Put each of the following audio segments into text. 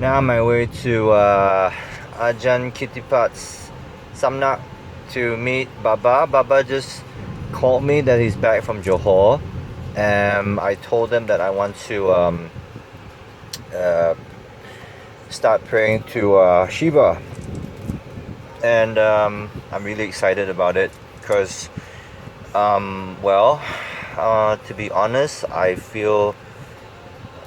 Now on my way to Ajahn Kittipat's Samnak to meet Baba. Baba just called me that he's back from Johor. I told him that I want to start praying to Shiva. And I'm really excited about it because, to be honest, I feel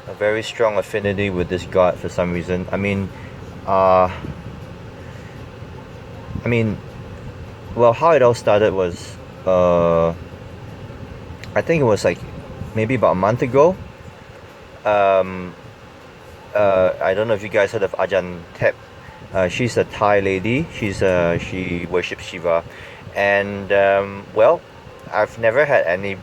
a very strong affinity with this god for some reason. I mean, how it all started was, I think it was like maybe about a month ago. I don't know if you guys heard of Ajahn Tep. She's a Thai lady. She worships Shiva, and I've never had any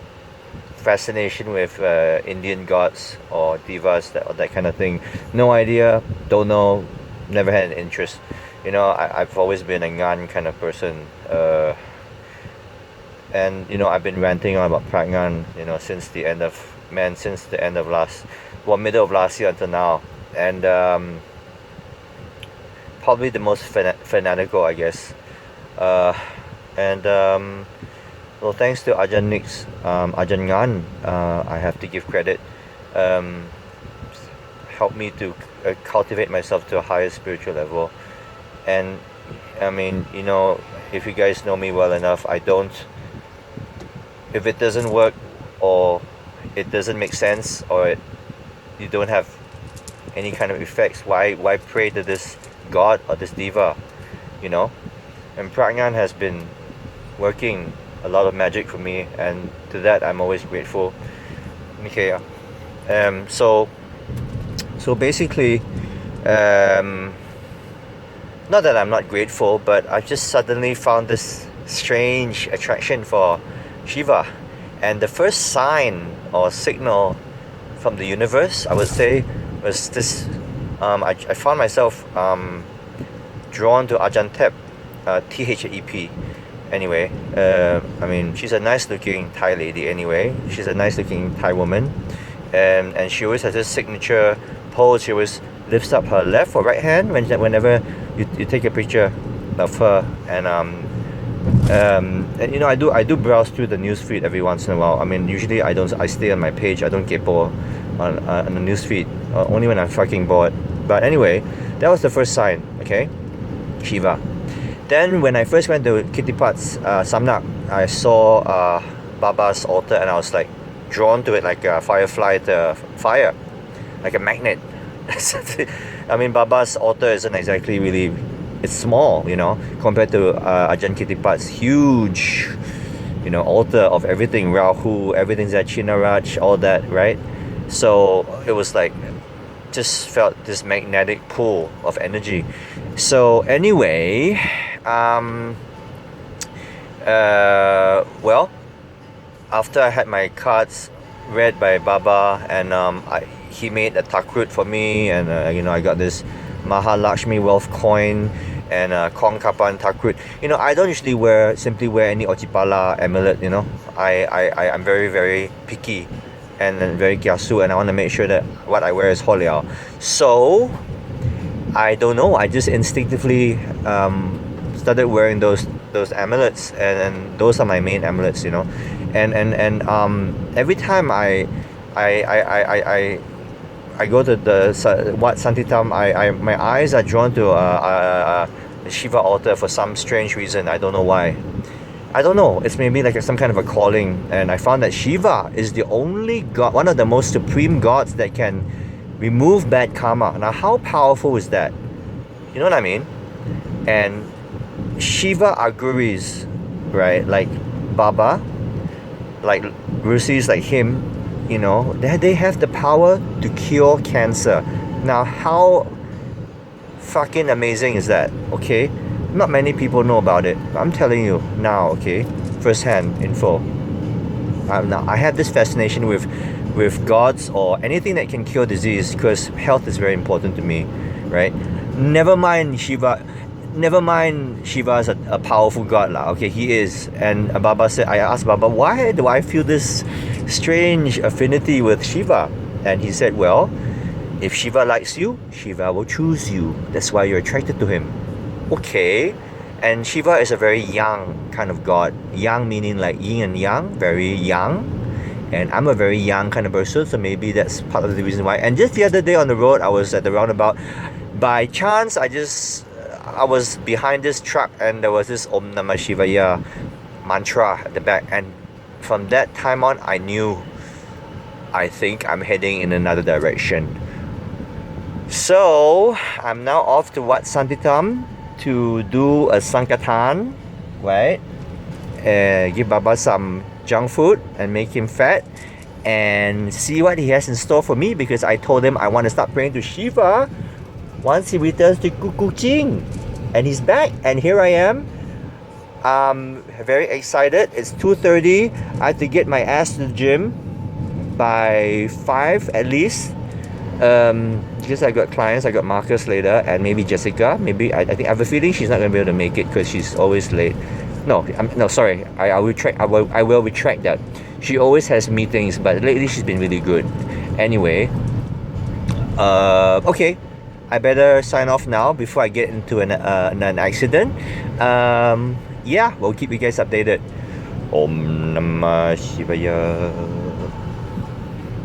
fascination with Indian gods or divas or that kind of thing. No idea, don't know, never had an interest. I've always been a Ngan kind of person, and I've been ranting on about Pragnan, since the end of middle of last year until now, and probably the most fanatical, I guess. Well, thanks to Ajahn Nix, Ajahn Ngan, I have to give credit, helped me to cultivate myself to a higher spiritual level. And I mean, if you guys know me well enough, if it doesn't work or it doesn't make sense or you don't have any kind of effects, why pray to this god or this diva, And Pragnan has been working a lot of magic for me, and to that I'm always grateful. Okay, so basically, not that I'm not grateful, but I've just suddenly found this strange attraction for Shiva, and the first sign or signal from the universe, I would say, was this. I found myself drawn to Ajahn Tep, THEP. Anyway, she's a nice looking Thai lady anyway. She's a nice looking Thai woman. And she always has this signature pose. She always lifts up her left or right hand whenever you take a picture of her. And I do browse through the newsfeed every once in a while. Usually I stay on my page. I don't get bored on the newsfeed. Only when I'm fucking bored. But anyway, that was the first sign, okay? Shiva. Then when I first went to Kittipat's Samnak, I saw Baba's altar, and I was like drawn to it like a firefly to fire, like a magnet. Baba's altar isn't exactly really, it's small, compared to Ajahn Kittipat's huge, altar of everything, Rahu, everything's at Chinaraj, all that, right? So it was like, just felt this magnetic pull of energy. So anyway, after I had my cards read by Baba, and he made a takrut for me, and I got this Mahalakshmi wealth coin and Kong Kapan takrut. I don't usually simply wear any Ochipala amulet. I'm very, very picky and very kiasu, and I want to make sure that what I wear is holiao. So I don't know, I just instinctively started wearing those amulets, and those are my main amulets, and every time I go to the Wat Santitham, my eyes are drawn to the Shiva altar for some strange reason. I don't know why. I don't know, it's maybe like some kind of a calling, and I found that Shiva is the only god, one of the most supreme gods that can remove bad karma. Now, how powerful is that? You know what I mean? And Shiva Aghoris, right? Like Baba, like Lersis like him, they have the power to cure cancer. Now, how fucking amazing is that? Okay, not many people know about it. I'm telling you now, okay, first-hand info. Now, I have this fascination with gods or anything that can cure disease, because health is very important to me, right? Never mind Shiva is a powerful god lah. Okay, he is. And I asked Baba, why do I feel this strange affinity with Shiva? And he said, well, If Shiva likes you, Shiva will choose you. That's why you're attracted to him. Okay. And Shiva is a very young kind of god. Young meaning like yin and yang, very young. And I'm a very young kind of person, so maybe that's part of the reason why. And just the other day on the road, I was at the roundabout. By chance, I was behind this truck and there was this Om Namah Shivaya mantra at the back. And from that time on, I knew, I think I'm heading in another direction. So, I'm now off to Wat Santitham to do a Sangha Dhana, right? Give Baba some junk food and make him fat and see what he has in store for me, because I told him I want to start praying to Shiva once he returns to Kukuching. And he's back, and here I am. I'm very excited. It's 2:30. I have to get my ass to the gym by 5 at least. Because I got clients, I got Marcus later, and maybe Jessica. Maybe I think I have a feeling she's not gonna be able to make it because she's always late. No, sorry. I will retract that. She always has meetings, but lately she's been really good. Anyway, okay. I better sign off now before I get into an accident. Yeah, we'll keep you guys updated. Om Namah Shivaya.